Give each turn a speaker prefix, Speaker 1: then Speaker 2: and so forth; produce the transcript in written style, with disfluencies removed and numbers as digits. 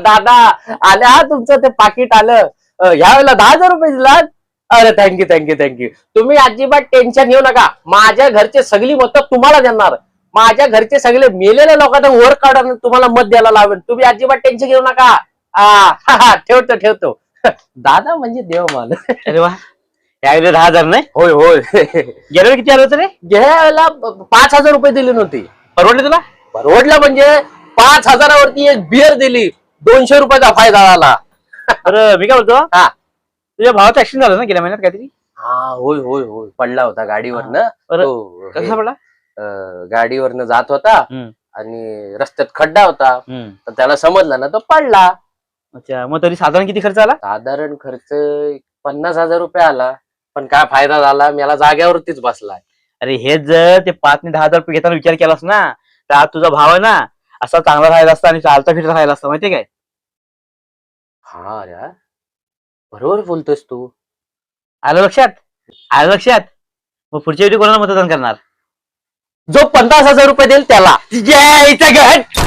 Speaker 1: दादा आले हा, तुमचं ते पाकिट आलं. ह्यावेळेला 10,000 रुपये दिलात. अरे थँक्यू थँक्यू थँक्यू. तुम्ही अजिबात टेन्शन घेऊ नका. माझ्या घरचे सगळी मतं तुम्हाला देणार. माझ्या घरचे सगळे मेलेल्या लोकांना वर काढून तुम्हाला मत द्यायला लावेल. तुम्ही अजिबात टेन्शन घेऊ नका. ठेवतो ठेवतो. दादा म्हणजे देव मान.
Speaker 2: अरे वा, यावेळी 10,000 नाही?
Speaker 1: होय होय.
Speaker 2: गेल्या वेळी किती आलं होतं रे?
Speaker 1: घ्यायला 5,000 रुपये दिले नव्हते.
Speaker 2: परवडले तुला?
Speaker 1: परवडलं म्हणजे 5,000वरती एक बिअर दिली, 200 रुपयाचा फायदा झाला.
Speaker 2: बरं मी काय बोलतो,
Speaker 1: हा
Speaker 2: तुझ्या भावाचं ऍक्सिडेंट झालं ना गेल्या महिन्यात काहीतरी?
Speaker 1: हा होय होय होय, पडला होता गाडीवरनं.
Speaker 2: बरं,
Speaker 1: तो
Speaker 2: कसा पडला?
Speaker 1: गाडीवरनं जात होता
Speaker 2: हम्म,
Speaker 1: आणि रस्त्यात खड्डा होता.
Speaker 2: हम्म.
Speaker 1: तर त्याला समजलं ना, तो पडला.
Speaker 2: अच्छा, मग तरी साधारण किती खर्च आला?
Speaker 1: साधारण खर्च 50,000 रुपये आला. पण काय फायदा झाला, मला जाग्यावरतीच बसलाय.
Speaker 2: अरे हेच जर ते 5 ने 10,000 रुपये घेताना विचार केलास ना, तर आज तुझा भाव आहे ना असा चांगला राहिला असता आणि चालता फिरता राहिला असता, माहितीये काय?
Speaker 1: हा रे, बरोबर बोलतोस तू.
Speaker 2: आलं लक्षात? आलं लक्षात? मग पुढच्या वेळी कोणाला मतदान करणार?
Speaker 1: जो 50,000 रुपये देईल त्याला.
Speaker 2: जय घट.